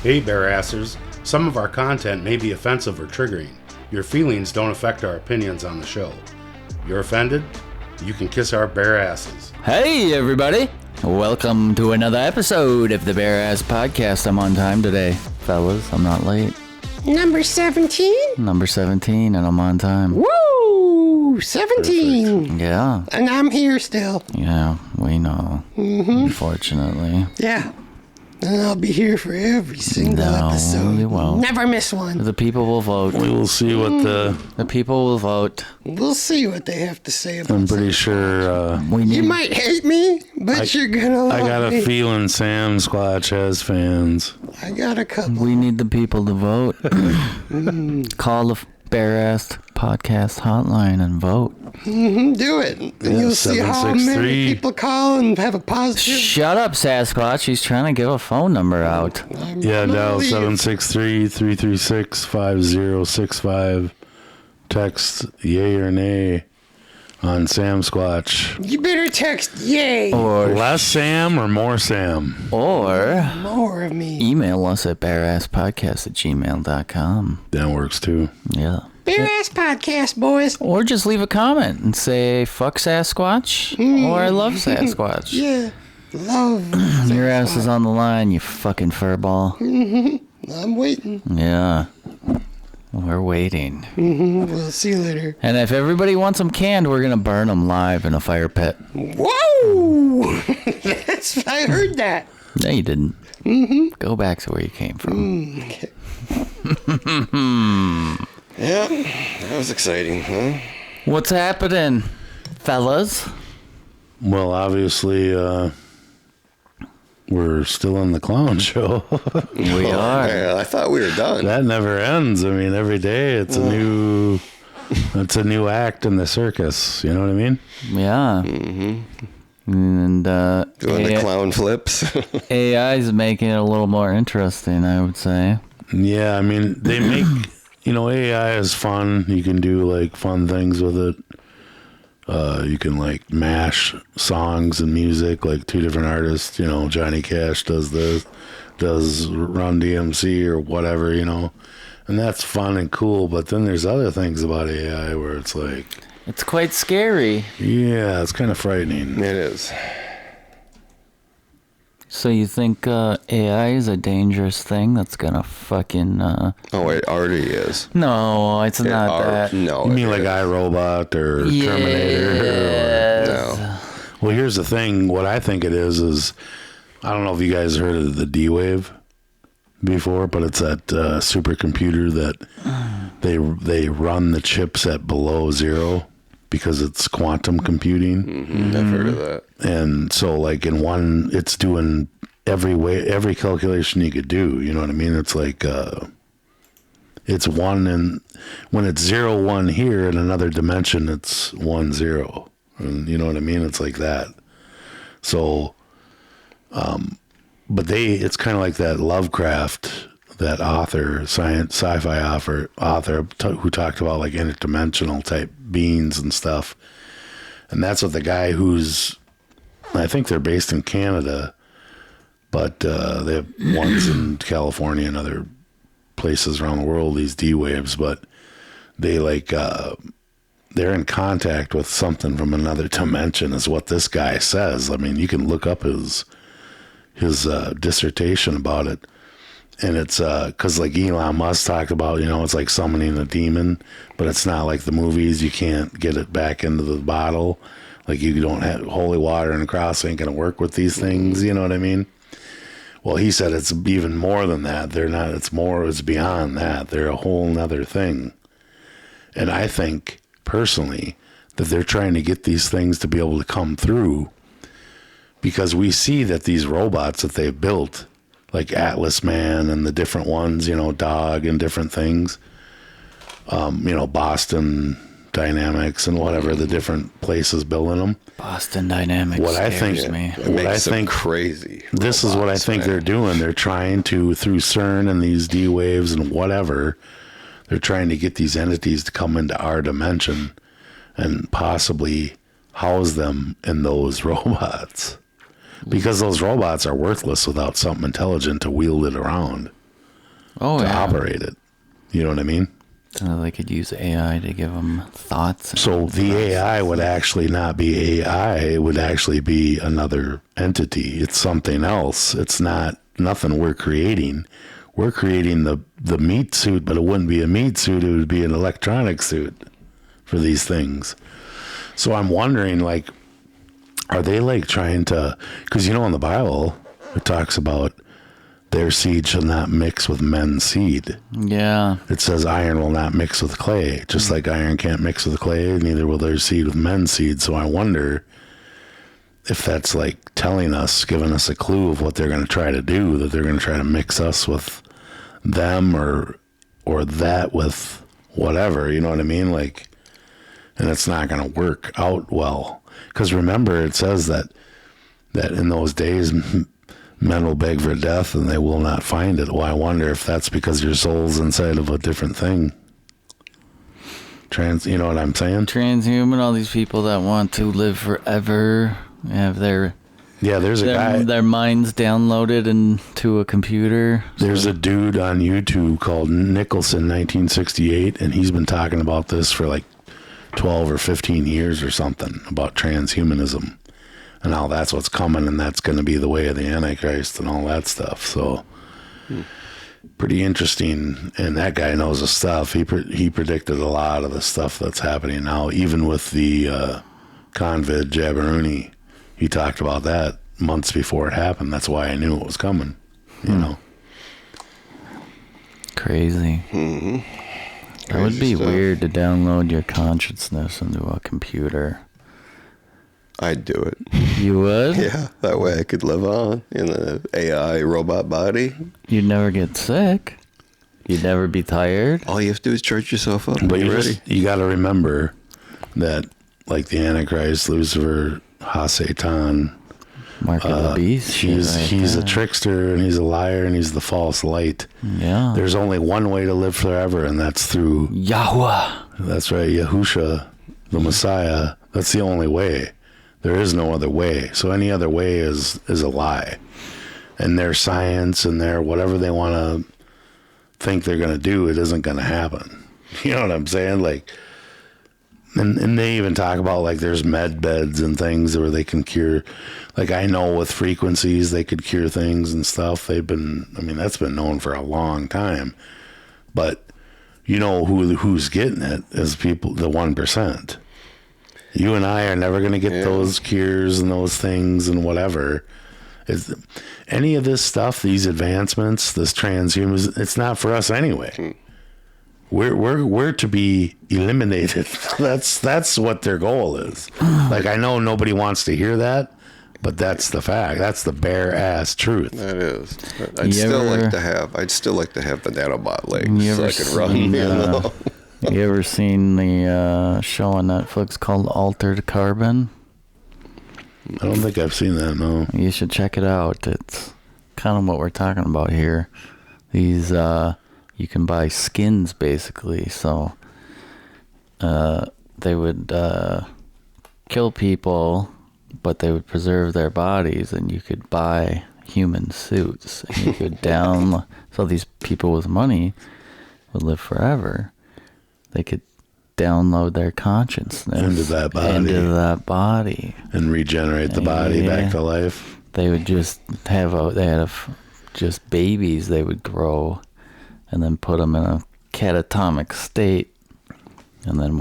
Hey Bearassers, some of our content may be offensive or triggering. Your feelings don't affect our opinions on the show. You're offended? You can kiss our bare asses. Hey everybody! Welcome to another episode of the Bare Ass Podcast. I'm on time today, fellas. I'm not late. Number 17? Number 17, and I'm on time. Woo! 17! Perfect. Yeah. And I'm here still. Yeah, we know. Unfortunately. Yeah. And I'll be here for every single No, episode. you won't. Never miss one. The people will vote. We will see what The people will vote. We'll see what they have to say about I'm it. pretty sure We You need. might hate me, but you're gonna love I got me. a feeling Sam Squatch has fans. I got a couple. We need the people to vote. Call the Bare Ass Podcast hotline and vote. Do it. And you'll see how many 763. people call and have a positive. Shut up, Sasquatch. He's trying to give a phone number out. Yeah, dial Believe. 763-336-5065. Text yay or nay on Sam Squatch. You better text yay. Or Less Sam or more Sam? More of me. email us at bareasspodcast@gmail.com. That works too. Yeah. Bare ass podcast, boys. Or just leave a comment and say, fuck Sasquatch, or I love Sasquatch. Yeah. Love. Your ass is on the line, you fucking furball. I'm waiting. Yeah. We're waiting. We'll see you later. And if everybody wants them canned, we're going to burn them live in a fire pit. Whoa! I heard that. No, you didn't. Go back to where you came from. Okay. Yeah, that was exciting, huh? What's happening, fellas? Well, obviously, we're still on the clown show. We are. Yeah, I thought we were done. That never ends. I mean, every day it's a new act in the circus. You know what I mean? Yeah. And Doing the clown flips. AI is making it a little more interesting, I would say. Yeah, I mean, they make, AI is fun. You can do like fun things with it. You can like mash songs and music, like two different artists. Johnny Cash does this, does Run DMC or whatever, and that's fun and cool. But then there's other things about AI where it's like, It's quite scary. yeah, it's kind of frightening. It is. So you think AI is a dangerous thing that's gonna fucking... Oh, it already is. No, it's not that. No. You mean it like is. iRobot or Terminator? Yes. No. Well, here's the thing. What I think it is I don't know if you guys heard of the D-Wave before, but it's that supercomputer that they run the chips at below zero because it's quantum computing. I've heard of that. And so like in one, it's doing every calculation you could do. You know what I mean? It's like, it's one, and when it's 0, 1 here in another dimension, it's 1, 0. And you know what I mean? It's like that. So, but it's kind of like that Lovecraft, that author, sci-fi author who talked about like interdimensional type beings and stuff. And that's what the guy I think they're based in Canada, but they have ones in California and other places around the world, these D-Waves, but they they're in contact with something from another dimension is what this guy says. I mean, you can look up his dissertation about it. And it's because like Elon Musk talked about, it's like summoning a demon, but it's not like the movies. You can't get it back into the bottle. Like you don't have holy water and cross ain't going to work with these things. You know what I mean? Well, he said it's even more than that. They're not, it's beyond that. They're a whole nother thing. And I think personally that they're trying to get these things to be able to come through because we see that these robots that they've built, like Atlas Man and the different ones, Dog and different things, Boston Dynamics and whatever the different places building them. Boston Dynamics What I think, scares me. It makes some crazy. this is what I robots, think man. they're doing. They're trying to, through CERN and these D-Waves and whatever, they're trying to get these entities to come into our dimension and possibly house them in those robots. Because those robots are worthless without something intelligent to wield it around. Oh, to yeah. operate it. You know what I mean? So they could use AI to give them thoughts. So the AI would actually not be AI. It would actually be another entity. It's something else. It's not nothing we're creating. We're creating the meat suit, but it wouldn't be a meat suit. It would be an electronic suit for these things. So I'm wondering, like, are they like trying to, because in the Bible, it talks about their seed shall not mix with men's seed. Yeah. It says iron will not mix with clay. Just like iron can't mix with clay, neither will their seed with men's seed. So I wonder if that's like telling us, giving us a clue of what they're going to try to do, that they're going to try to mix us with them or that with whatever, you know what I mean? Like, and it's not going to work out well. Because remember, it says that in those days, men will beg for death and they will not find it. Well, I wonder if that's because your soul's inside of a different thing. You know what I'm saying? Transhuman, all these people that want to live forever, have their there's a guy. Their minds downloaded into a computer. There's a dude on YouTube called Nicholson 1968, and he's been talking about this for like 12 or 15 years or something, about transhumanism and how that's what's coming and that's going to be the way of the Antichrist and all that stuff. So pretty interesting. And that guy knows his stuff. He predicted a lot of the stuff that's happening now, even with the Convid Jabberwoony. He talked about that months before it happened. That's why I knew it was coming, you know. Crazy. Mm-hmm. That would be stuff. weird to download your consciousness into a computer. I'd do it. You would? Yeah, that way I could live on in an AI robot body. You'd never get sick. You'd never be tired. All you have to do is charge yourself up and But be ready. you got to remember that, like the Antichrist, Lucifer, Ha-Satan, Mark of the Beast. he's a trickster and he's a liar and he's the false light. Yeah. There's only one way to live forever, and that's through, Yahweh. that's right, Yahusha, the Messiah. That's the only way. There is no other way. So any other way is a lie. And their science and their whatever they want to think they're going to do, it isn't going to happen. You know what I'm saying? Like, and they even talk about, like, there's med beds and things where they can cure. Like, I know with frequencies they could cure things and stuff. That's been known for a long time. But you know who's getting it is people, the 1%. You and I are never going to get those cures and those things and whatever. Any of this stuff, these advancements, this transhumanism, it's not for us anyway. We're to be eliminated. That's what their goal is. Like, I know nobody wants to hear that, but that's the fact. That's the bare ass truth. That is. I'd still like to have the nanobot legs so I could run. You ever seen the show on Netflix called Altered Carbon? I don't think I've seen that, no. You should check it out. It's kind of what we're talking about here. These, you can buy skins, basically. So, they would kill people, but they would preserve their bodies, and you could buy human suits. And you could so these people with money would live forever. They could download their consciousness into that body and regenerate the body back to life. They would just just babies they would grow and then put them in a catatonic state, and then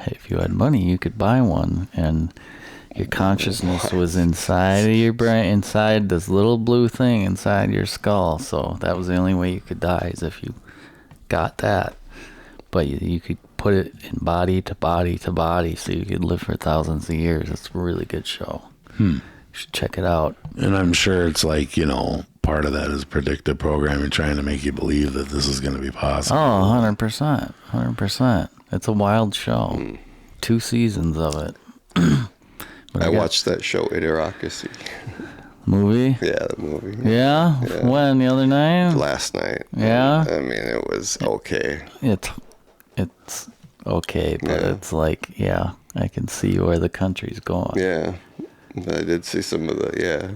if you had money you could buy one, and your consciousness was inside of your brain, inside this little blue thing inside your skull. So that was the only way you could die, is if you got that. But you could put it in body to body to body, so you could live for thousands of years. It's a really good show. You should check it out. And I'm sure it's like, part of that is predictive programming, trying to make you believe that this is going to be possible. Oh, 100%. 100%. It's a wild show. 2 seasons of it. I watched that show, Idiocracy. Movie? Yeah, the movie. Yeah? When? The other night? Last night. Yeah? I mean, it was okay. It's okay, but it's like, I can see where the country's going. Yeah. I did see some of the,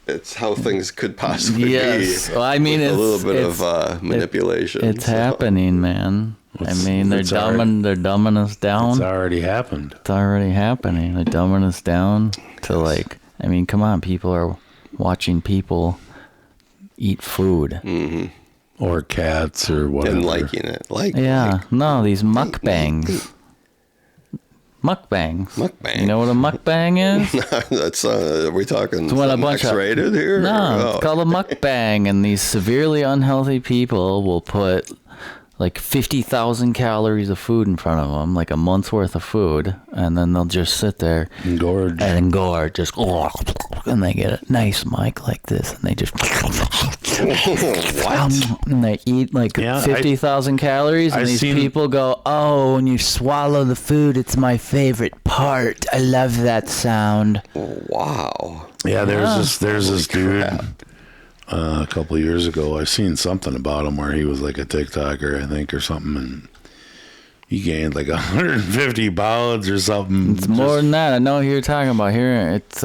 it's how things could possibly Yes. be. Well, I mean, with it's a little bit it's, of manipulation. It's happening, man. I mean, they're dumbing us down. It's already happened. It's already happening. They're dumbing us down to like. I mean, come on, people are watching people eat food. Mm-hmm. Or cats or whatever. And liking it. No, these mukbangs. Mukbangs. You know what a mukbang is? That's are we talking It's when a bunch X-rated here? No, it's called a mukbang, and these severely unhealthy people will put like 50,000 calories of food in front of them, like a month's worth of food, and then they'll just sit there and gorge, just, and they get a nice mic like this, and they just and they eat like 50,000 calories, and people go, "Oh, when you swallow the food, it's my favorite part. I love that sound." Wow. Yeah, there's this dude. A couple of years ago, I seen something about him where he was like a TikToker, I think, or something, and he gained like 150 pounds or something. It's more than that. I know who you're talking about here. It's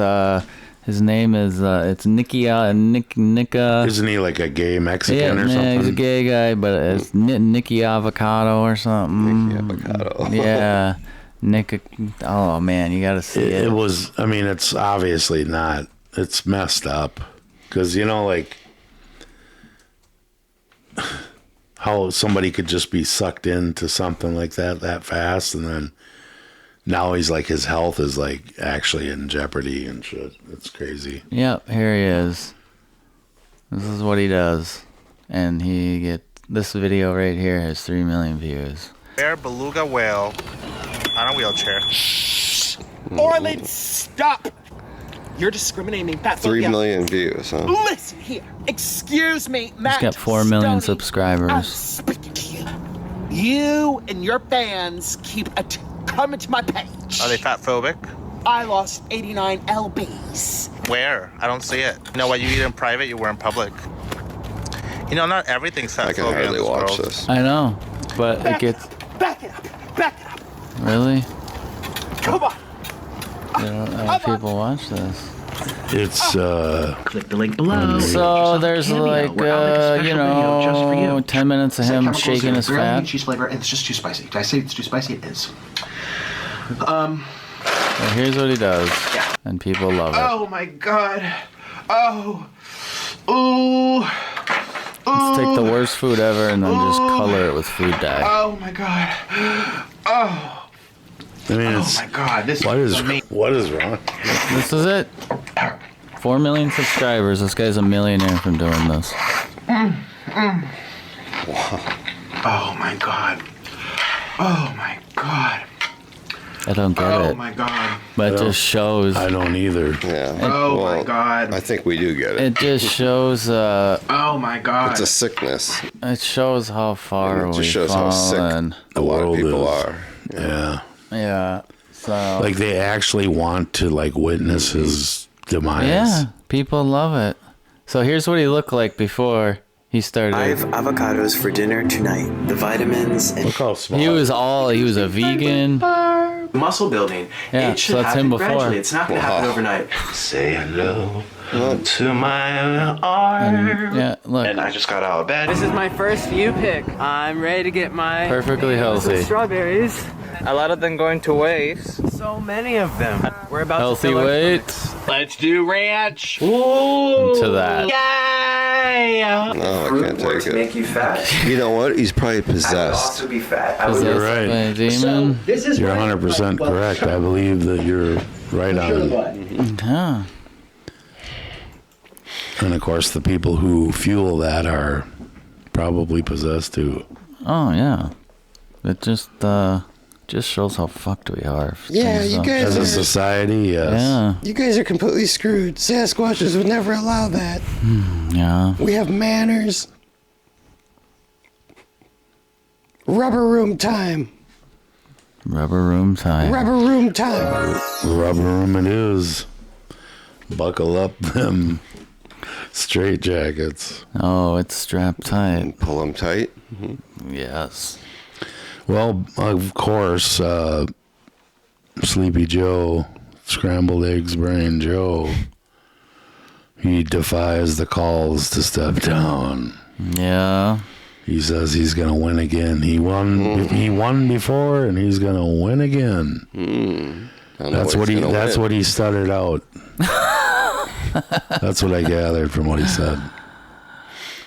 his name is it's Nika. Isn't he like a gay Mexican or something? Yeah, he's a gay guy, but it's Nicky Avocado or something. Nicky Avocado. Yeah, Nick. Oh man, you got to see it. It was. I mean, it's obviously not. It's messed up. Because, you know, like, how somebody could just be sucked into something like that fast, and then now he's like, his health is like actually in jeopardy and shit. It's crazy. Yep, here he is. This is what he does. And this video right here has 3 million views. Rare beluga whale on a wheelchair. Orland, stop! You're discriminating. That's 3 million views, huh? Listen here. Excuse me, Matt. He's got 4 million Stoney. subscribers. I'm speaking to you. You and your fans keep coming to my page. Are they fat phobic? I lost 89 lbs. Where? I don't see it. You know what you eat in private, you wear in public. You know, not everything's fat phobia. I can hardly watch world. this. I know, but Back it gets... Back it up. Back it up. Really? Come on. People watch this. It's click the link below. So there's like 10 minutes of him shaking his fat. Cheese flavor, and it's just too spicy. Did I say it's too spicy? It is. Well, here's what he does, and people love it. Oh my god. Oh. Ooh. Let's take the worst food ever and then just color it with food dye. Oh my god. Oh. I mean, oh my god, this what is wrong? This is it. 4 million subscribers. This guy's a millionaire from doing this. Wow. Oh my god. Oh my god. I don't get it. Oh my god. But it just shows. I don't either. Yeah. Oh my god. I think we do get it. It just shows. Oh my god. It's a sickness. It shows how far It we've just shows how sick fallen. a lot of people is. are. Yeah. Yeah. So. Like they actually want to like witness his demise. Yeah. People love it. So here's what he looked like before he started. I have avocados for dinner tonight. The vitamins and Look how small. He was a vegan. muscle building. Yeah, It should so that's happen him before. gradually. It's not going to happen overnight. Say hello to my arm. Yeah, look. And I just got out of bed. This is my first view pick. I'm ready to get my Perfectly healthy. strawberries. A lot of them going to waste. So many of them. We're about Healthy to fill our weight. stomachs. Let's do ranch. To that. Yay! No, I can't take to it. make you fat. You know what? He's probably I would possessed. also be fat. I would You're right. By a demon. You're 100% correct. I believe that you're right on. Yeah. And of course, the people who fuel that are probably possessed too. Oh yeah. It just shows how fucked we are. Yeah, you guys As a are, society, yes. Yeah. you guys are completely screwed. Sasquatches would never allow that. Yeah. We have manners. Rubber room time. Rubber room time. Rubber room time. Rubber room it is. Buckle up them straight jackets. Oh, it's strapped tight. Pull him tight. Yes. Well, of course, Sleepy Joe, Scrambled Eggs Brain Joe, He defies the calls to step down. Yeah. He says he's going to win again. He won before, and he's going to win again. That's what he started out. That's what I gathered from what he said.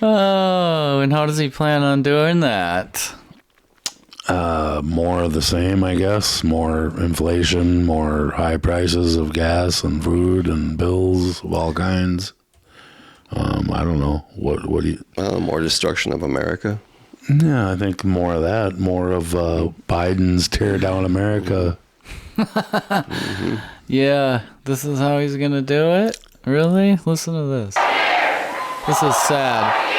Oh, and how does he plan on doing that? More of the same, I guess. More inflation, more high prices of gas and food and bills of all kinds. I don't know. What do you... more destruction of America? Yeah, I think more of that. More of Biden's tear down America. Yeah, this is how he's going to do it? Really? Listen to this. This is sad.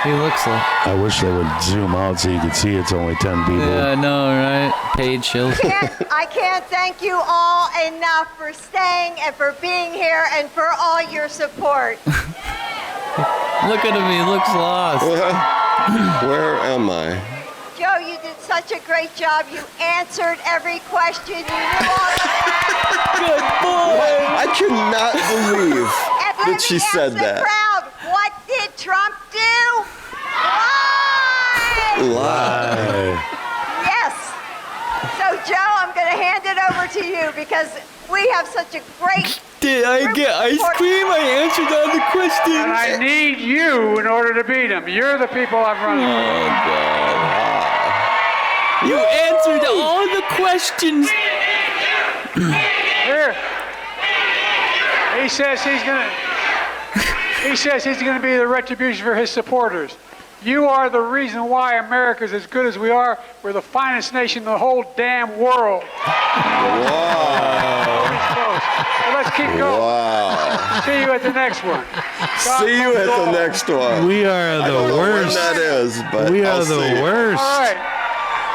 He looks like... I wish they would zoom out so you could see it's only 10 people. Yeah, I know, right? Paid shield. I can't thank you all enough for staying and for being here and for all your support. Look at him, he looks lost. Where am I? Joe, you did such a great job. You answered every question. You knew all the Good boy. I cannot believe that she said that. Crowd, what did Trump do? Lie. Yes. So, Joe, I'm going to hand it over to you because we have such a great... Did I get ice cream? I answered all the questions. And I need you in order to beat him. You're the people I'm running for. Oh, God. You answered all the questions. Here. He says he's going to be the retribution for his supporters. You are the reason why America's as good as we are. We're the finest nation in the whole damn world. Wow. So let's keep going. Wow. See you at the next one. See you at the next one. We are the worst. That is, but we are I'll the see. worst. All right.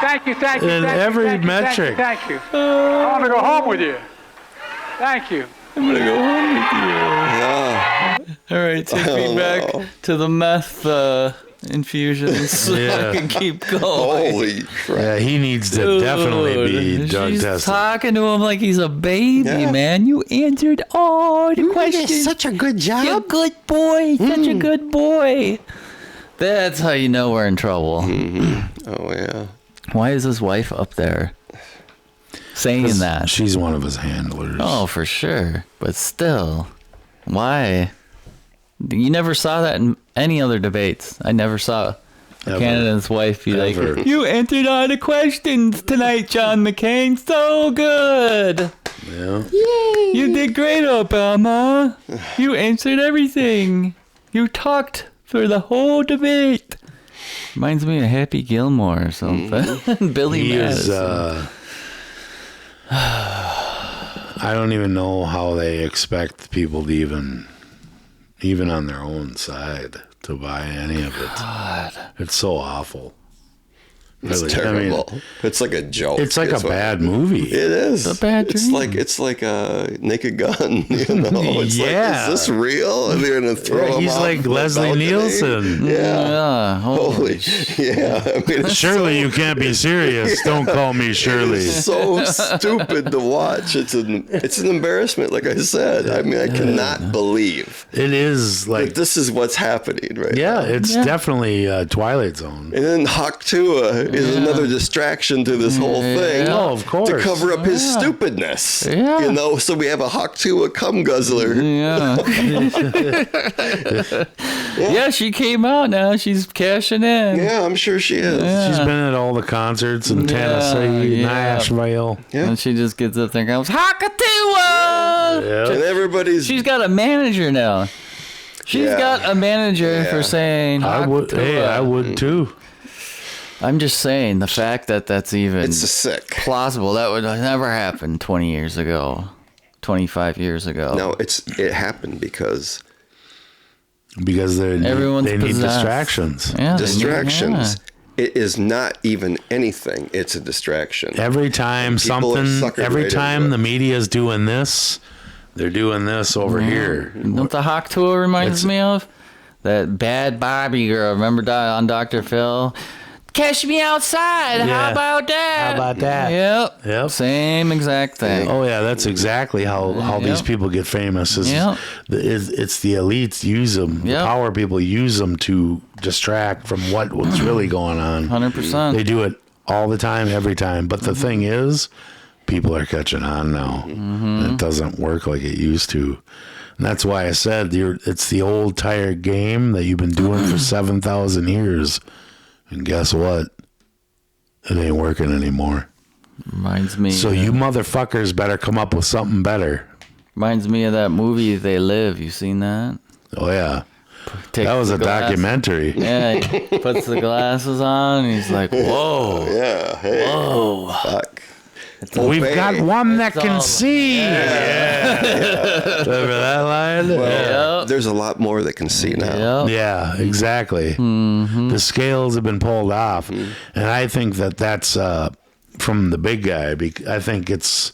Thank you. In thank every you, metric. Thank you. I want to go home with you. Thank you. I'm going to go home with you. Yeah. All right, take me back to the meth infusions so I can keep going. Holy crap. Yeah, he needs to definitely be drug She's tested. talking to him like he's a baby, man. You answered all the questions. Such a good job. You're a good boy. Such a good boy. That's how you know we're in trouble. Oh, yeah. Why is his wife up there saying that? She's one of his handlers. Oh, for sure. But still, why? You never saw that in any other debates. I never saw a candidate's wife be like, you answered all the questions tonight, John McCain. So good. Yeah. Yay. You did great, Obama. You answered everything. You talked for the whole debate. Reminds me of Happy Gilmore or something. Billy Madison. I don't even know how they expect people to even on their own side, to buy any of it. God. It's so awful. It's Really, terrible. I mean, it's like a joke. It's like a bad movie. It is. It's a bad dream. It's like a Naked Gun. You know, it's Yeah. like, is this real? And they're gonna throw him he's off like the Leslie balcony? Nielsen. Yeah. Holy. Yeah. I mean, it's Shirley, you can't be serious. Don't call me Shirley. It's so stupid to watch. It's an embarrassment. Like I said, I mean, I cannot believe It is like that this is what's happening right now. yeah, it's definitely Twilight Zone. And then Haktua is another distraction to this whole thing. Oh, of course. To cover up his stupidness. Yeah. You know, so we have a Haktua cum guzzler. Yeah. Yeah, she came out now. She's cashing in. Yeah, I'm sure she is. She's been at all the concerts in Tennessee, Nashville. Yeah. And she just gets up there and goes, Hakatawa! Yeah. And everybody's She's got a manager now. She's got a manager for saying I would. Hakatawa. Hey, I would too. I'm just saying the fact that that's even it's a sick. plausible. That would never happen 20 years ago, 25 years ago. No, it happened because Everyone's they need possessed. distractions. Yeah, distractions. It is not even anything. It's a distraction. Every time People are something, suckered every right time into the it. media's doing this, they're doing this over here. You know what the Hawk Tour reminds me of? That bad Barbie girl. Remember on Dr. Phil? catch me outside. Yeah. How about that? How about that? Yep. Yep. Same exact thing. Oh yeah, that's exactly how these Yep. people get famous. Yep. It's the elites use them. The Yep. power people use them to distract from what's really going on. 100%. They do it all the time, every time. But the thing is, people are catching on now. It doesn't work like it used to. And that's why I said it's the old tired game that you've been doing for 7,000 years. And guess what? It ain't working anymore. Reminds me. So you motherfuckers better come up with something better. Reminds me of that movie They Live. You seen that? Oh yeah, Takes that was the a glass- documentary. Yeah, he puts the glasses on. And he's like, "Whoa, Yeah. Hey. whoa!" Fuck. We've Obey. got one that It's can all- see. Remember that line? Well, Yep. there's a lot more that can see now. Yep. Yeah, exactly. The scales have been pulled off, and I think that's from the big guy. I think it's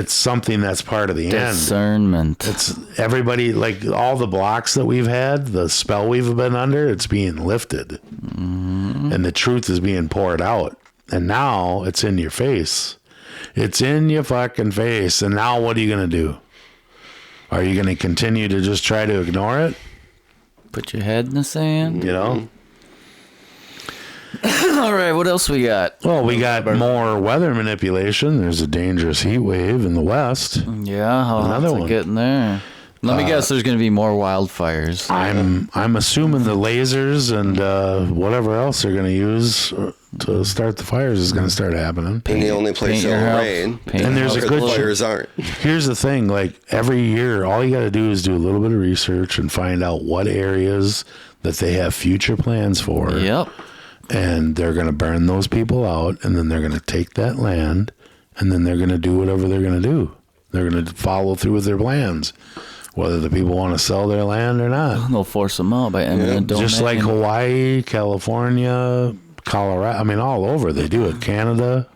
something that's part of the end. Discernment. It's everybody, like all the blocks that we've had, the spell we've been under, it's being lifted, and the truth is being poured out, and now it's in your face. It's in your fucking face, and now what are you gonna do? Are you gonna continue to just try to ignore it? Put your head in the sand. You know. All right, what else we got? Well, we got more weather manipulation. There's a dangerous heat wave in the west. Yeah, how's Another it one. getting there? Let me guess. There's going to be more wildfires. I'm assuming the lasers and whatever else they're going to use to start the fires is going to start happening. And the only place Paint your it'll house. rain. Paint And your there's a house good blue. fires aren't. Here's the thing, like every year, all you got to do is do a little bit of research and find out what areas that they have future plans for. Yep. And they're going to burn those people out, and then they're going to take that land, and then they're going to do whatever they're going to do. They're going to follow through with their plans, whether the people want to sell their land or not. They'll force them out by eminent domain. Just like Hawaii, California, Colorado. I mean, all over they do it. Canada.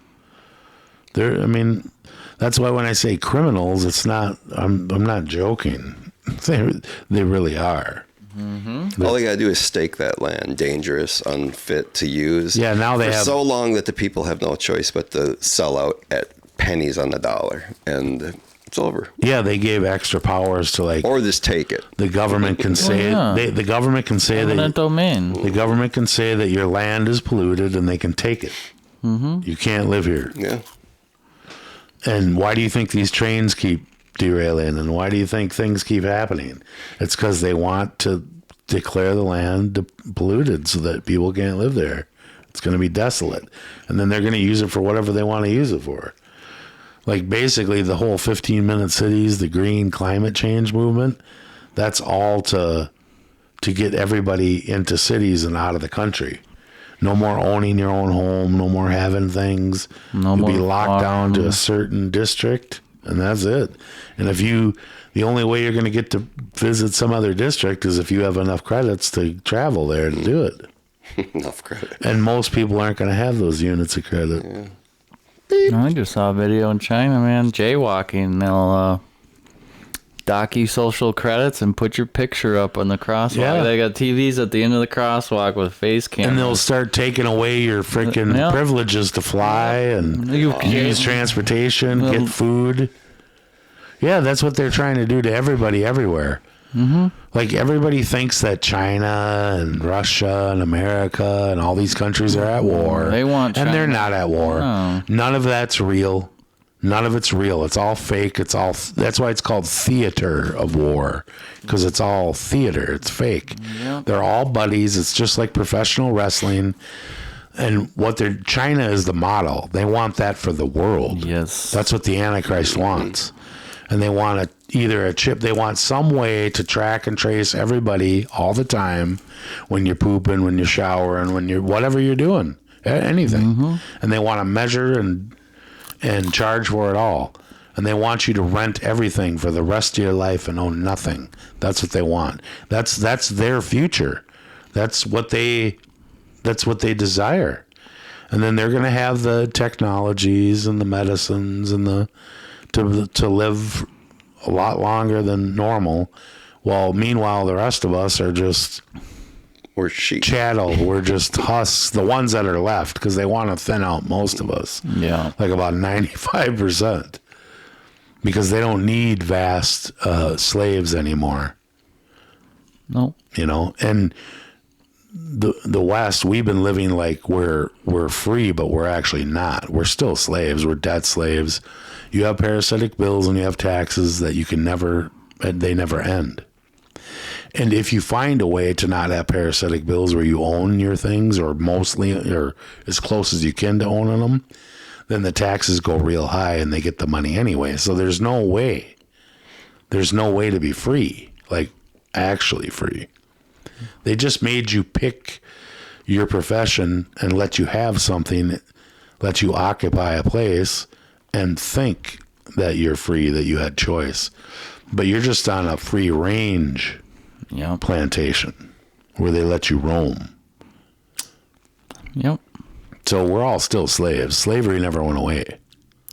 That's why when I say criminals, it's not. I'm not joking. They really are. All they gotta do is stake that land, dangerous, unfit to use. Yeah, now they for have so long that the people have no choice but to sell out at pennies on the dollar, and it's over. Yeah, they gave extra powers to Or just take it. the government can say yeah. the government can say eminent that domain. the government can say that your land is polluted and they can take it. You can't live here. Yeah. And why do you think these trains keep derailing, and why do you think things keep happening? It's because they want to declare the land polluted so that people can't live there. It's going to be desolate, and then they're going to use it for whatever they want to use it for. Like basically the whole 15-minute cities, the green climate change movement, that's all to get everybody into cities and out of the country. No more owning your own home, no more having things. No You'll be more locked down to a farm. certain district, and that's it. And the only way you're going to get to visit some other district is if you have enough credits to travel there to do it. Enough credit. And most people aren't going to have those units of credit. I just saw a video in China, man, jaywalking. They'll dock you social credits and put your picture up on the crosswalk. Yeah. They got TVs at the end of the crosswalk with face cameras. And they'll start taking away your freaking Yeah. privileges to fly and You- use transportation, get food. Yeah, that's what they're trying to do to everybody everywhere. Like everybody thinks that China and Russia and America and all these countries are at war. They want and they're China. not at war. No. None of that's real. None of it's real. It's all fake. That's why it's called theater of war, because it's all theater. It's fake. They're all buddies. It's just like professional wrestling. And China is the model. They want that for the world. Yes. That's what the Antichrist wants. And they want either a chip. They want some way to track and trace everybody all the time when you're pooping, when you're showering, when you're whatever you're doing, anything. And they want to measure and charge for it all. And they want you to rent everything for the rest of your life and own nothing. That's what they want. That's their future. That's what they desire. And then they're going to have the technologies and the medicines and to live a lot longer than normal, while meanwhile the rest of us are just We're sheep. Chattel. We're just husks, the ones that are left, because they want to thin out most of us. Yeah. Like about 95%. Because they don't need vast slaves anymore. No. You know, and the West, we've been living like we're free, but we're actually not. We're still slaves. We're debt slaves. You have parasitic bills and you have taxes that you can never, they never end. And if you find a way to not have parasitic bills where you own your things, or mostly, or as close as you can to owning them, then the taxes go real high and they get the money anyway. So there's no way to be free, like actually free. They just made you pick your profession and let you have something, let you occupy a place and think that you're free, that you had choice. But you're just on a free range plantation where they let you roam. Yep. So we're all still slaves. Slavery never went away.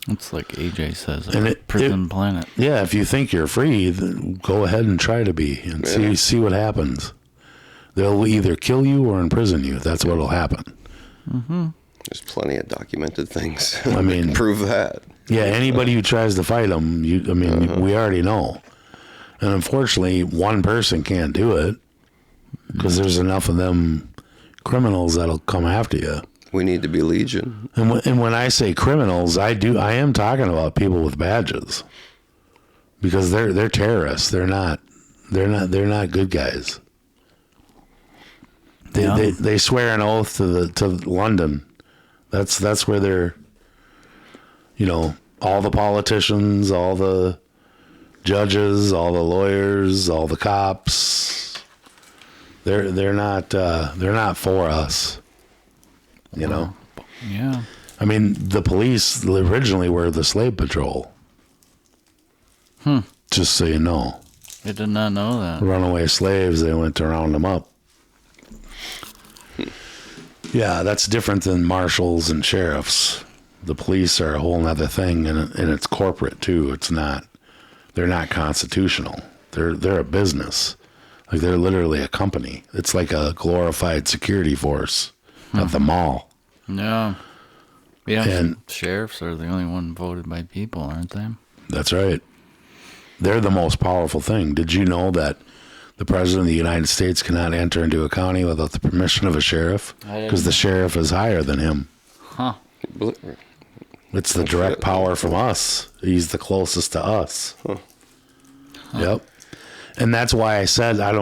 It's like AJ says, And prison planet. Yeah, if you think you're free, then go ahead and try to be and see what happens. They'll either kill you or imprison you. That's what'll happen. Mm-hmm. There's plenty of documented things. I mean, prove that. Yeah, anybody who tries to fight them, we already know. And unfortunately, one person can't do it because there's enough of them criminals that'll come after you. We need to be legion. And when I say criminals, I am talking about people with badges, because they're terrorists. They're not good guys. They swear an oath to London. That's where they're, all the politicians, all the judges, all the lawyers, all the cops. They're not for us. Yeah. I mean, the police originally were the slave patrol. Just so you know. I did not know that. Runaway slaves, they went to round them up. Yeah, that's different than marshals and sheriffs. The police are a whole nother thing, and it's corporate too. They're not constitutional. They're a business. Like, they're literally a company. It's like a glorified security force at the mall. Yeah. Yeah, And sheriffs are the only one voted by people, aren't they? that's right. They're the most powerful thing. Did you know that the president of the United States cannot enter into a county without the permission of a sheriff? Because the sheriff is higher than him. Huh. It's the direct power from us. He's the closest to us. Yep. And that's why I said that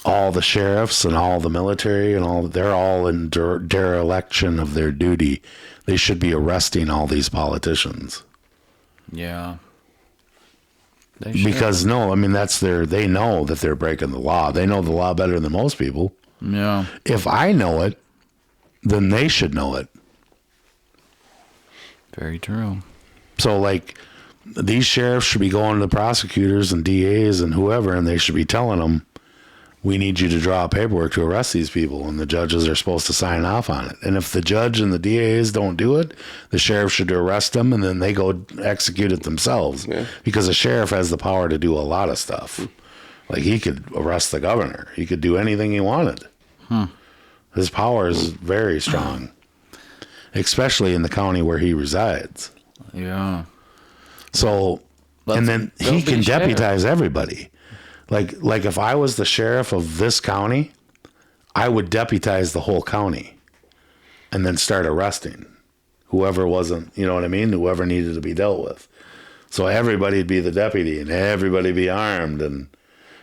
all the sheriffs and all the military and they're all in dereliction of their duty. They should be arresting all these politicians. Yeah. Because they know that they're breaking the law. They know the law better than most people. Yeah. If I know it, then they should know it. Very true. So, like, these sheriffs should be going to the prosecutors and DAs and whoever, and they should be telling them, we need you to draw paperwork to arrest these people, and the judges are supposed to sign off on it. And if the judge and the DAs don't do it, the sheriff should arrest them, and then they go execute it themselves. Yeah. Because the sheriff has the power to do a lot of stuff. Like, he could arrest the governor. He could do anything he wanted. His power is very strong, especially in the county where he resides. Yeah. So, and then he can deputize everybody. Like if I was the sheriff of this county, I would deputize the whole county and then start arresting whoever wasn't, you know what I mean? Whoever needed to be dealt with. So everybody'd be the deputy and everybody be armed. And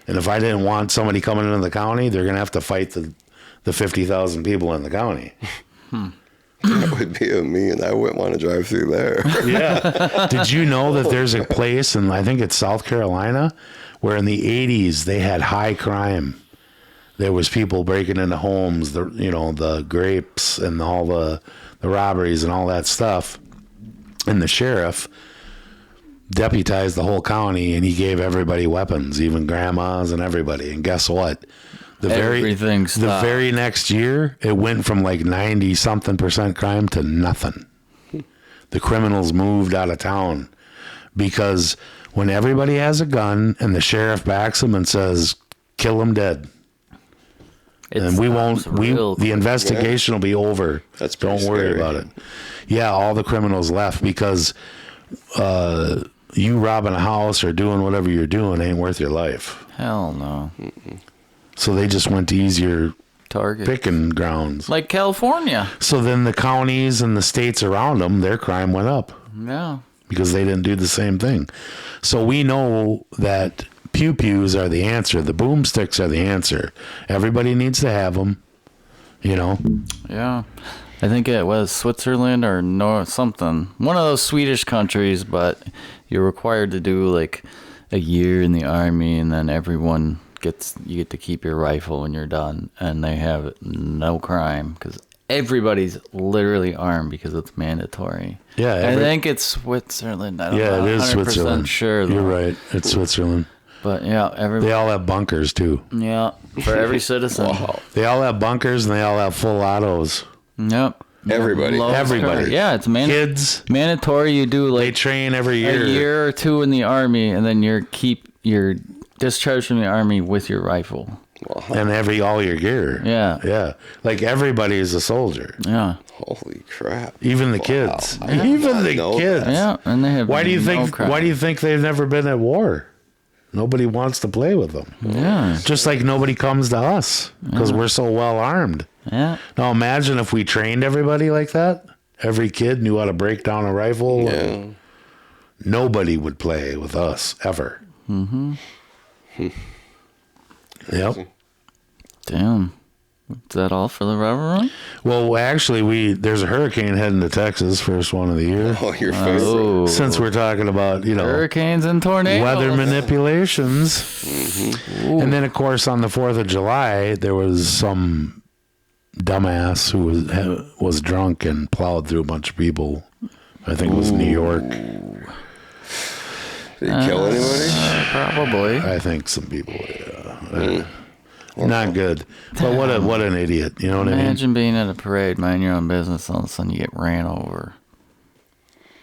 if I didn't want somebody coming into the county, they're going to have to fight the 50,000 people in the county. That would be me, and I wouldn't want to drive through there. Yeah. Did you know that there's a place in, I think it's South Carolina, where in the 80s they had high crime? There was people breaking into homes, the grapes and all the robberies and all that stuff. And the sheriff deputized the whole county, and he gave everybody weapons, even grandmas and everybody. And guess what? The very next year, it went from like 90-something% crime to nothing. The criminals moved out of town because when everybody has a gun and the sheriff backs them and says, kill them dead, and we won't. The investigation will be over. That's don't worry scary. about it. Yeah, all the criminals left because you robbing a house or doing whatever you're doing ain't worth your life. Hell no. So they just went to easier target picking grounds, like California. So then the counties and the states around them, their crime went up. Yeah. Because they didn't do the same thing. So we know that pew-pews are the answer. The boomsticks are the answer. Everybody needs to have them, you know? Yeah. I think it was Switzerland or something. One of those Swedish countries, but you're required to do like a year in the army, and then you get to keep your rifle when you're done. And they have no crime because everybody's literally armed because it's mandatory. Yeah, I think it's Switzerland. I don't know. it is 100% Switzerland. Sure, though. You're right. It's Switzerland. But yeah, they all have bunkers too. Yeah, for every citizen. Wow. They all have bunkers and they all have full autos. Yep. Everybody. Everybody. Yeah, it's kids. Mandatory. You do like they train every year. A year or two in the army, and then you're discharged from the army with your rifle. And all your gear. Yeah. Yeah. Like everybody is a soldier. Yeah. Holy crap. Even the kids. I did Even not the know kids. that. Yeah. And they have Why do you no think crime. why do you think they've never been at war? Nobody wants to play with them. Yeah. Just like nobody comes to us because we're so well armed. Yeah. Now imagine if we trained everybody like that. Every kid knew how to break down a rifle. Yeah. Nobody would play with us ever. Mm-hmm. Yep. Damn. Is that all for the rubber room? Well, actually, there's a hurricane heading to Texas, first one of the year. Oh, your favorite. Since we're talking about, hurricanes and tornadoes, weather manipulations. Mm-hmm. And then, of course, on the 4th of July, there was some dumbass who was drunk and plowed through a bunch of people. I think it was New York. Did he kill anybody? Probably. I think some people, not good. But what an idiot. You know what I mean? Imagine being at a parade, mind your own business, all of a sudden you get ran over.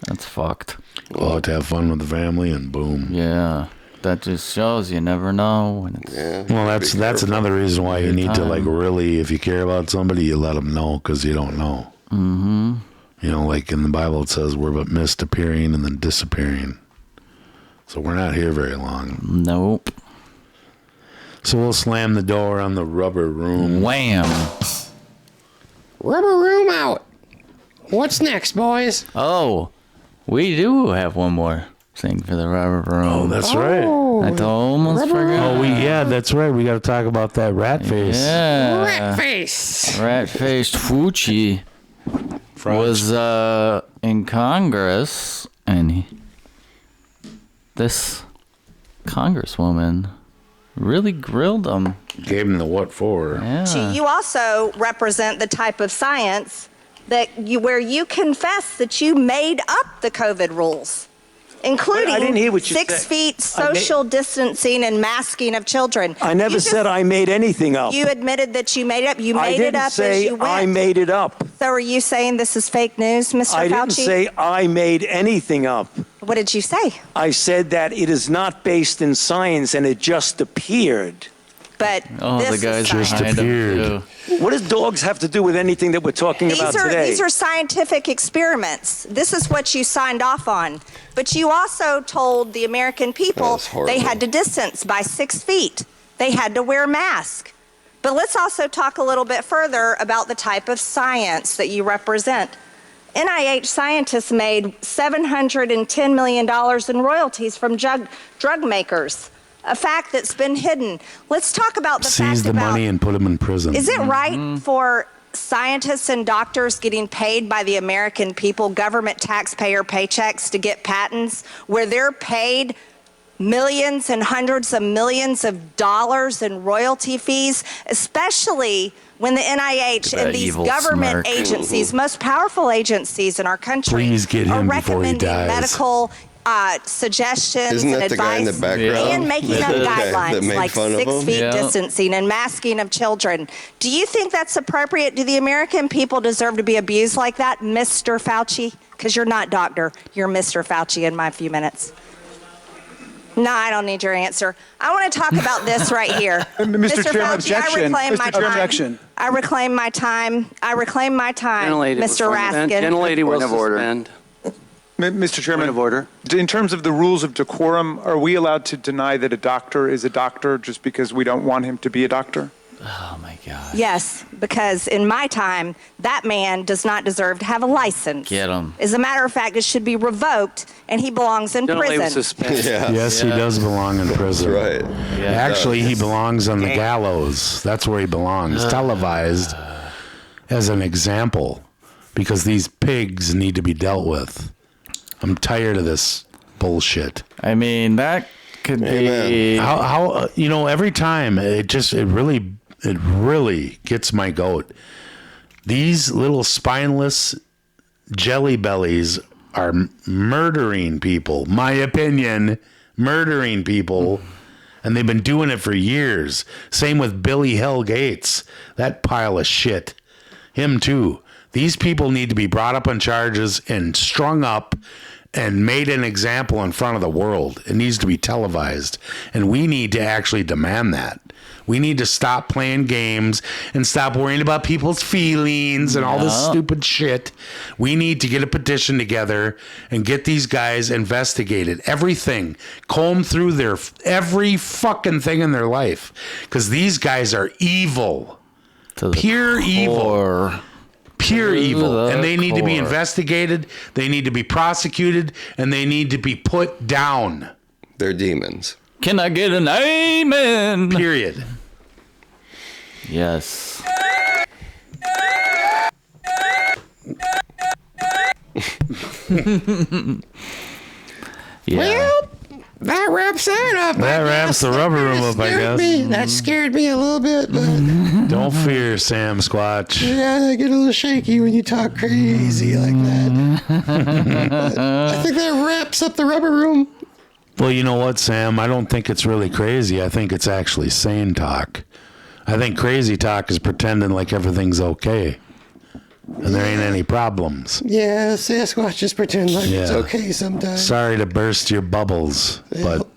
That's fucked. Go out to have fun with the family and boom. Yeah. That just shows you never know when it's... Well, that's another reason why you need to, like, really, if you care about somebody, you let them know because you don't know. Mm-hmm. You know, like in the Bible it says we're but mist appearing and then disappearing. So we're not here very long. Nope. So we'll slam the door on the rubber room. Wham! Rubber room out. What's next, boys? Oh, we do have one more thing for the rubber room. Oh, that's right. I almost forgot. Oh, that's right. We got to talk about that rat face. Yeah. Rat face. Rat-faced Fucci was in Congress, and this congresswoman really grilled him. Gave him the what for. Yeah. You also represent the type of science where you confess that you made up the COVID rules, including I didn't hear what you 6 said. feet social distancing and masking of children. I never said I made anything up. You admitted that you made it up. You I made didn't it up say as you went. I made it up. So are you saying this is fake news, Mr. Fauci? I didn't say I made anything up. What did you say? I said that it is not based in science and it just appeared. But the this guy's is science. Disappeared. What does dogs have to do with anything that we're talking about today? These are scientific experiments. This is what you signed off on. But you also told the American people they had to distance by 6 feet. They had to wear masks. But let's also talk a little bit further about the type of science that you represent. NIH scientists made $710 million in royalties from drug makers, a fact that's been hidden. Let's talk about the Seize fact the about... money and put them in prison. Is it right for scientists and doctors getting paid by the American people, government taxpayer paychecks, to get patents where they're paid millions and hundreds of millions of dollars in royalty fees, especially when the NIH and these government agencies, most powerful agencies in our country, Please get are him before he recommending dies. medical suggestions Isn't and that the guy in advice the background? and making up that guidelines made like fun of 6 him? feet Yeah. distancing and masking of children. Do you think that's appropriate? Do the American people deserve to be abused like that, Mr. Fauci? Because you're not doctor. You're Mr. Fauci in my few minutes. No, I don't need your answer. I want to talk about this right here. Mr. Chairman, Fauci, I reclaim my time. Objection. I reclaim my time. I reclaim my time, Mr. Raskin. Gentlelady will suspend. Mr. Chairman, Point of order. In terms of the rules of decorum, are we allowed to deny that a doctor is a doctor just because we don't want him to be a doctor? Oh, my God. Yes, because in my time, that man does not deserve to have a license. Get him. As a matter of fact, it should be revoked, and he belongs in Gentlelady will prison. suspend. Yes, he does belong in prison. Right. Yeah. Actually, he belongs on the gallows. That's where he belongs. Televised as an example, because these pigs need to be dealt with. I'm tired of this bullshit. I mean, that could be... How every time it really gets my goat. These little spineless jelly bellies are murdering people. My opinion, murdering people. And they've been doing it for years. Same with Billy Hell Gates. That pile of shit. Him too. These people need to be brought up on charges and strung up and made an example in front of the world. It needs to be televised. And we need to actually demand that. We need to stop playing games and stop worrying about people's feelings and all this stupid shit. We need to get a petition together and get these guys investigated. Everything. Comb through their every fucking thing in their life. Because these guys are evil. Pure evil. Pure evil. And they need to be investigated. They need to be prosecuted. And they need to be put down. They're demons. Can I get an amen? Period. Yes. Yeah. Well, that wraps that up. That wraps the rubber room up, I guess. That scared me a little bit, but don't fear, Sam Squatch. yeah, I get a little shaky when you talk crazy like that. I think that wraps up the rubber room. Well, you know what, Sam? I don't think it's really crazy. I think it's actually sane talk. I think crazy talk is pretending like everything's okay. And there ain't any problems. Yeah, Sasquatch just pretend like it's Yeah. okay sometimes. Sorry to burst your bubbles, but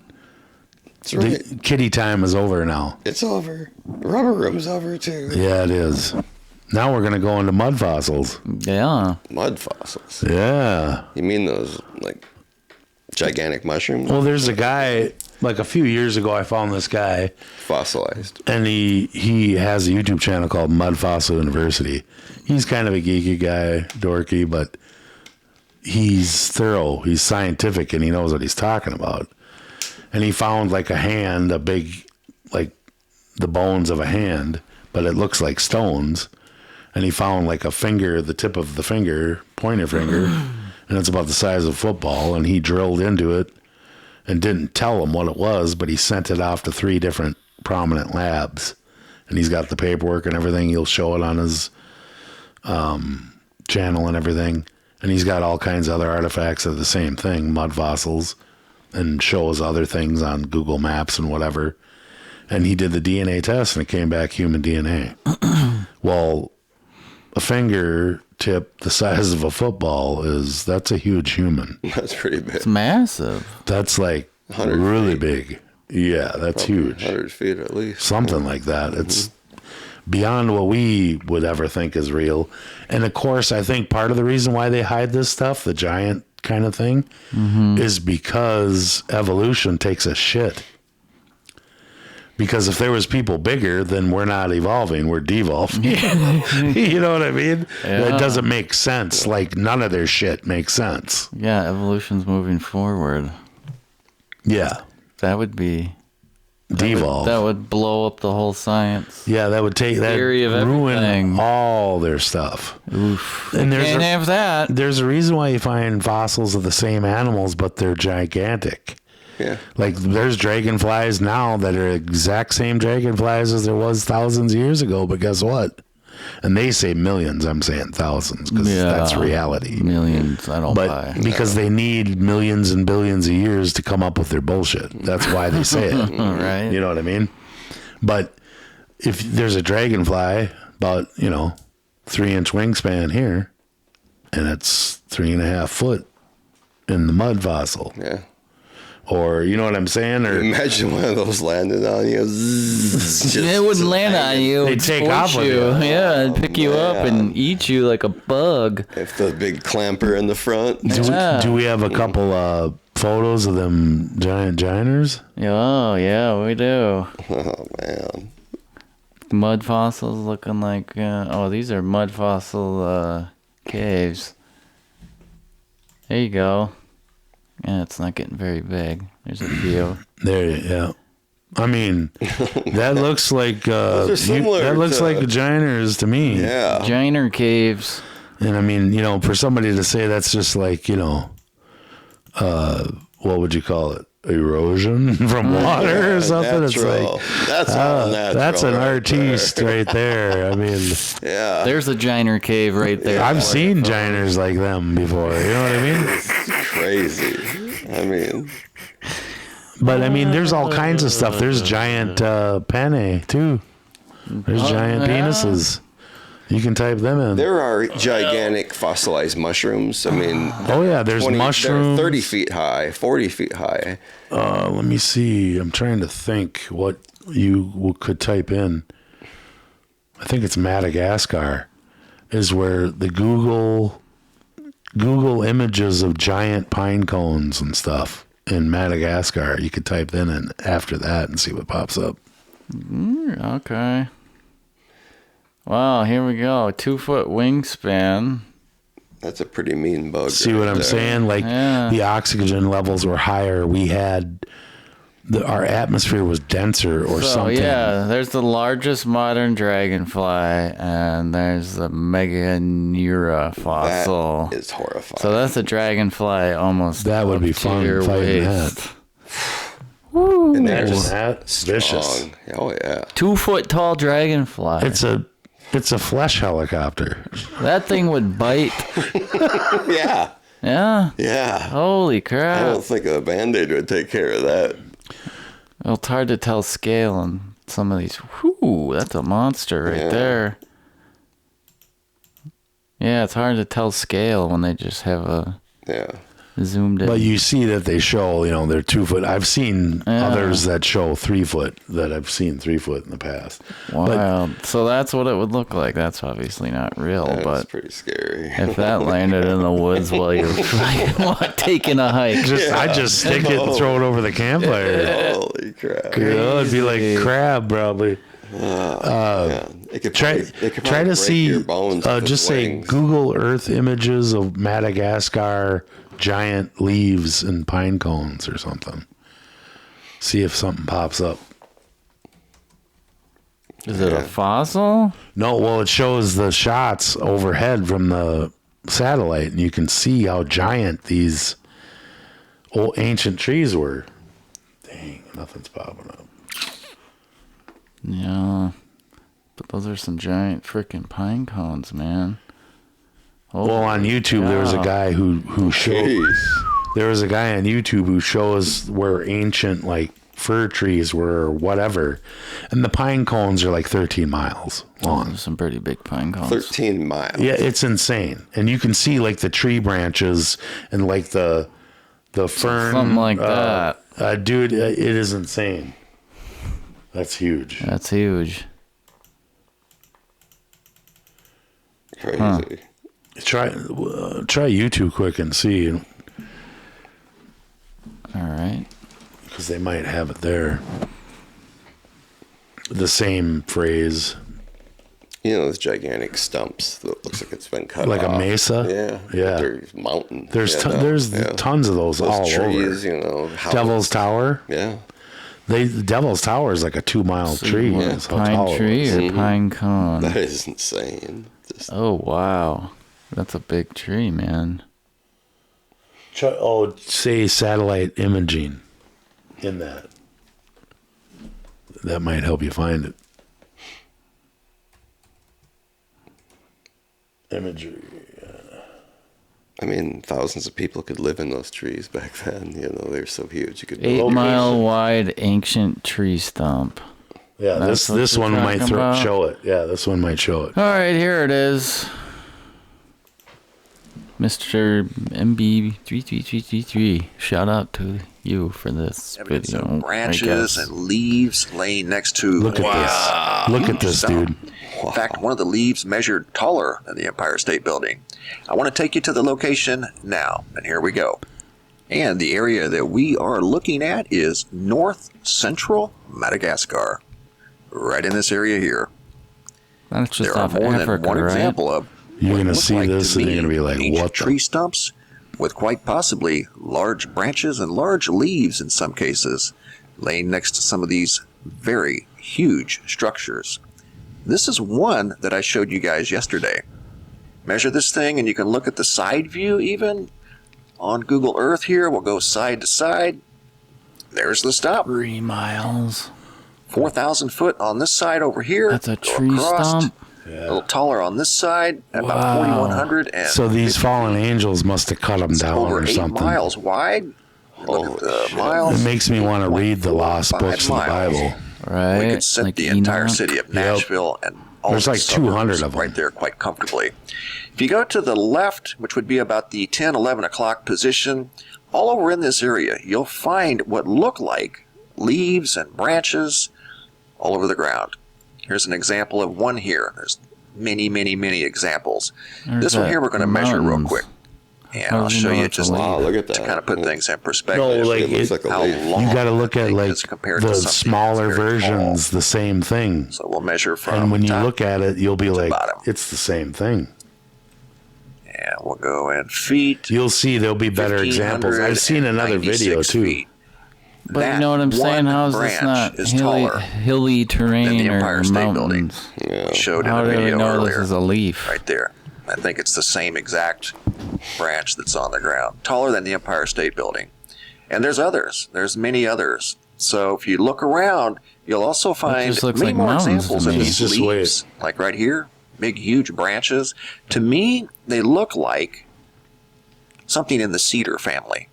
That's right. the kitty time is over now. It's over. Rubber room's over too. Yeah, it is. Now we're going to go into mud fossils. Yeah. Mud fossils. Yeah. You mean those, like, gigantic mushrooms? Well, there's a guy, like a few years ago, I found this guy. Fossilized. And he has a YouTube channel called Mud Fossil University. He's kind of a geeky guy, dorky, but he's thorough. He's scientific, and he knows what he's talking about. And he found like a hand, a big, like the bones of a hand, but it looks like stones. And he found like a finger, the tip of the finger, pointer finger, and it's about the size of a football. And he drilled into it and didn't tell him what it was, but he sent it off to 3 different prominent labs. And he's got the paperwork and everything. He'll show it on his channel and everything. And he's got all kinds of other artifacts of the same thing, mud fossils, and shows other things on Google Maps and whatever. And he did the DNA test and it came back human DNA. Well, a finger tip the size of a football that's a huge human. That's pretty big. It's massive. That's like really big. Yeah, that's Probably huge. 100 feet at least. Something like that. It's beyond what we would ever think is real. And of course, I think part of the reason why they hide this stuff, the giant kind of thing, is because evolution takes a shit. Because if there was people bigger, then we're not evolving, we're devolving. You know what I mean? Yeah. It doesn't make sense. Like none of their shit makes sense. Yeah, evolution's moving forward. Yeah. That would be... Devolve. That would blow up the whole science. Yeah, that would take that Theory of ruin everything. all their stuff. Oof. And Can't have that. There's a reason why you find fossils of the same animals, but they're gigantic. Yeah. Like there's dragonflies now that are exact same dragonflies as there was thousands of years ago, but guess what? And they say millions, I'm saying thousands, because that's reality. Millions, I don't buy. Because they need millions and billions of years to come up with their bullshit. That's why they say it. Right. You know what I mean? But if there's a dragonfly about, 3-inch wingspan here, and it's 3.5 foot in the mud fossil. Yeah. or you know what I'm saying? Or imagine one of those landing on you. It wouldn't land on you. They It'd take squish off with you. Yeah, it'd pick you up and eat you like a bug. If the big clamper in the front. Do we have a couple photos of them giant giners? Oh, yeah, we do. Oh, man. Mud fossils looking like... these are mud fossil caves. There you go. Yeah, it's not getting very big. There's a few. There, yeah. I mean, that looks like that looks like giners to me. Yeah, giner caves. And I mean, you know, for somebody to say that's just like, you know, what would you call it? Erosion from water or something? Natural. It's like That's all natural. That's an right artiste there. right there. I mean, yeah. There's a giner cave right there. I've seen giners like them before. You know what I mean? It's crazy. I mean, but I mean, there's all kinds of stuff. There's giant penne too. There's giant penises. You can type them in. there are gigantic fossilized mushrooms. I mean, Oh yeah, there's mushrooms. They're 30 feet high, 40 feet high. Let me see. I'm trying to think what you could type in. I think it's Madagascar is where the Google images of giant pine cones and stuff in Madagascar. You could type that in after that and see what pops up. Okay. Wow, here we go. 2-foot wingspan. That's a pretty mean bug. See what I'm saying? Like the oxygen levels were higher. We had our atmosphere was denser or something. Yeah, there's the largest modern dragonfly, and there's the Meganeura fossil. That is horrifying. So that's a dragonfly almost. That would be up to fun your fighting waist. that. Woo! And they're just That's vicious. strong. Oh yeah. 2-foot tall dragonfly. It's a flesh helicopter. That thing would bite. Yeah. Yeah. Yeah. Holy I crap! don't think a Band-Aid would take care of that. Well, it's hard to tell scale on some of these. Whoo, that's a monster right there. Yeah, it's hard to tell scale when they just have a zoomed in. But you see that they show, you know, they're 2 foot. I've seen others that show 3 foot. That I've seen 3 foot in the past. Wow. So that's what it would look like. That's obviously not real, That's but pretty scary. if that landed in the woods while you're taking a hike, I just stick it and throw it over the campfire. Holy crap! You know, it'd be like crab probably. It could Try to break see. your bones with Just its say wings. Google Earth images of Madagascar giant leaves and pine cones or something. See if something pops up. is it a fossil? No, well, it shows the shots overhead from the satellite, and you can see how giant these old ancient trees were. Dang, nothing's popping up. Yeah. But those are some giant freaking pine cones, man. Well, on YouTube, there was a guy who showed. There was a guy on YouTube who shows where ancient like fir trees were or whatever, and the pine cones are like 13 miles long. Some pretty big pine cones. 13 miles. Yeah, it's insane, and you can see like the tree branches and like the fern. Something like that. Dude. It is insane. That's huge. That's huge. Crazy. Huh. Try YouTube quick and see. All right. Because they might have it there. The same phrase. You know those gigantic stumps that looks like it's been cut Like off. a mesa? Yeah. Yeah. There's mountain. There's you know? there's tons of those all trees, over. you know. houses. Devil's Tower. Yeah. The Devil's Tower is like a 2-mile tree. What, That's how tall pine it tree was. or pine cone? That is insane. Oh, wow. That's a big tree, man. Say satellite imaging in that. That might help you find it. Imagery. I mean, thousands of people could live in those trees back then. You know, they're so huge. You could 8-mile wide ancient tree stump. Yeah, That's this what one you're might talking about? show it. Yeah, this one might show it. All right, here it is. Mr. MB33333. Shout out to you for this Evidence video. of branches and leaves laying next to. Look at this. Look at this, dude. In fact, one of the leaves measured taller than the Empire State Building. I want to take you to the location now, and here we go. And the area that we are looking at is north central Madagascar, right in this area here. That's just there are off more Africa, than one right? example of You're what going to look see like this to and you're me going to be like, ancient what the? tree stumps with quite possibly large branches and large leaves in some cases, laying next to some of these very huge structures. This is one that I showed you guys yesterday. Measure this thing and you can look at the side view even on Google Earth here. We'll go side to side. There's the stump. 3 miles. 4,000 foot on this side over here. That's a Go tree across. stump. A little taller on this side, about 4,100. And So these fallen angels must have cut them down over or 8 something. miles wide. Look at the miles. It makes me want to read the lost 5 books of the miles. Bible. Right. We could set like the entire Enoch. city of Nashville and all There's the like 200 suburbs of them. right there quite comfortably. If you go to the left, which would be about the 10, 11 o'clock position, all over in this area, you'll find what look like leaves and branches all over the ground. Here's an example of one here. There's many, many, many examples. There's This one that here we're going to measure real mountains. quick. And How I'll does he show know you it's a just leaf? Wow, look at that. to kind of put things in perspective. No, like It looks like a how leaf. long You got to look that at thing like is compared the to something smaller that's very tall. versions, the same thing. So we'll measure from And when you top look at it, you'll be like, bottom. it's the same thing. and we'll go in feet. You'll see there'll be better examples. I've seen another video 1,596 too. feet. But That you know what I'm saying? one How is this branch not is hilly, taller hilly than terrain the or Empire State Building. mountains? Showed in How the do we video know earlier. this is a leaf? Right there. I think it's the same exact branch that's on the ground, taller than the Empire State Building. And there's others. There's many others. So if you look around, you'll also find just looks many like more mountains examples to of me. these Just leaves, like right here, big, huge branches. To me, they look like something in the cedar family.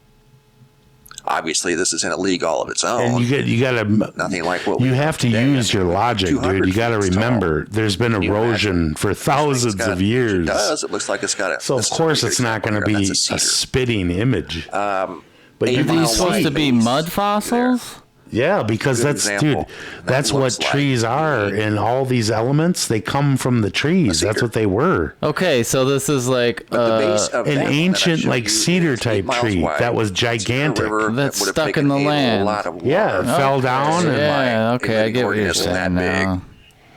Obviously, this is in a league all of its own. And you got to Nothing like what we you have have to today. use your logic, 200 dude. You got to feet tall. remember, there's been Can you erosion for thousands It's got- of years. It does. It looks like it's got a. So of this is a course good it's not going to example be here. a That's cedar. spitting image. But 8 you Are mile these supposed wide to be leaves mud fossils? yeah, because Good that's example. dude, That that's what looks like trees are, and all these elements they come from the trees. That's what they were. Okay, so this is like But the base of An that one that I ancient showed like you cedar is 8 type miles tree wide. that was It's a gigantic. river That's that would have stuck taken in the a land. lot of water. Yeah, it fell down and Yeah, like okay, a I get what you're organism saying that now. big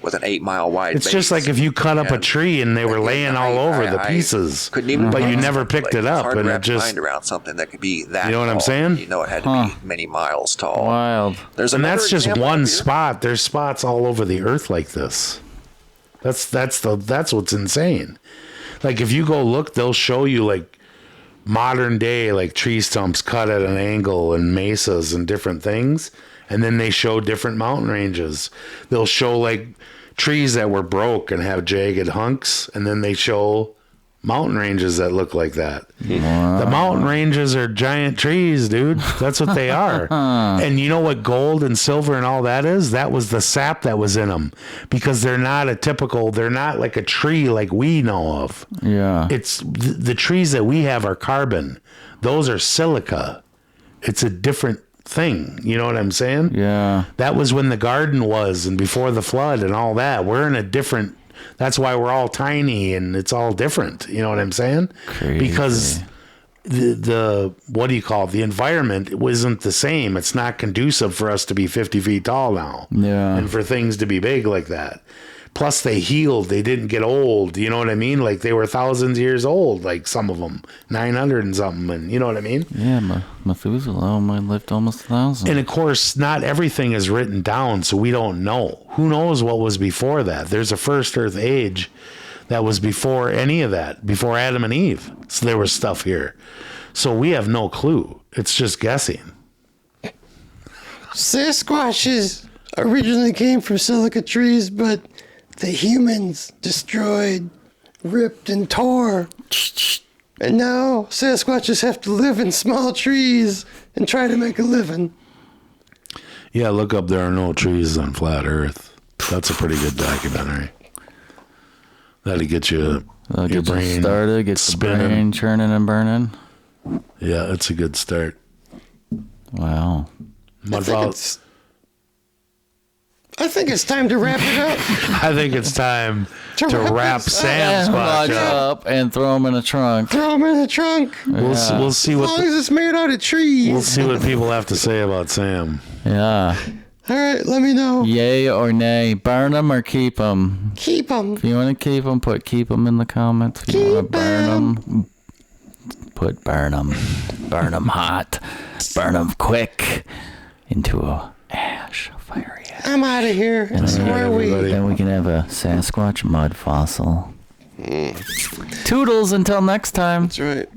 with an 8 mile wide It's base. just like if you cut up a And tree and they were again, laying all over the pieces, couldn't even but you grasp never it. picked Like, it it's up, hard to and it wrap your just mind around something that could be that You know what I'm tall. saying? You know, it had to be many miles tall. Wild. There's and another that's just example one here. spot. There's spots all over the earth like this. That's what's insane. Like if you go look, they'll show you like modern day like tree stumps cut at an angle and mesas and different things, and then they show different mountain ranges. They'll show like trees that were broke and have jagged hunks, and then they show mountain ranges that look like that. The mountain ranges are giant trees, dude. That's what they are. And you know what gold and silver and all that is? That was the sap that was in them, because they're not like a tree like we know of. Yeah. It's the trees that we have are carbon. Those are silica. It's a different thing. You know what I'm saying? Yeah. That was when the garden was and before the flood and all that. We're in a different, that's why we're all tiny and it's all different. You know what I'm saying? Crazy. Because the what do you call it? The environment wasn't the same. It's not conducive for us to be 50 feet tall now. Yeah. And for things to be big like that. Plus they healed. They didn't get old. You know what I mean? Like they were thousands of years old, like some of them, 900 and something. And you know what I mean? Yeah, Methuselah might lived almost 1,000. And of course, not everything is written down, so we don't know. Who knows what was before that? There's a first earth age that was before any of that, before Adam and Eve. So there was stuff here. So we have no clue. It's just guessing. Sasquatches originally came from silica trees, but the humans destroyed, ripped, and tore. And now Sasquatches have to live in small trees and try to make a living. Yeah, look up There Are No Trees on Flat Earth. That's a pretty good documentary. That'll get you your brain started, get the brain churning and burning. Yeah, it's a good start. Wow. I think it's time to wrap it up. I think it's time to wrap Sasquatch up and throw him in a trunk. Throw him in the trunk. We'll see what. As long as it's made out of trees. We'll see what people have to say about Sam. Yeah. All right, let me know. Yay or nay? Burn him or keep him? Keep him. If you want to keep him, put keep him in the comments. If you want to burn him, put burn him. Burn him hot. Burn him quick into a ash fiery. I'm out of here. And so are we. Then we can have a Sasquatch mud fossil. Toodles until next time. That's right.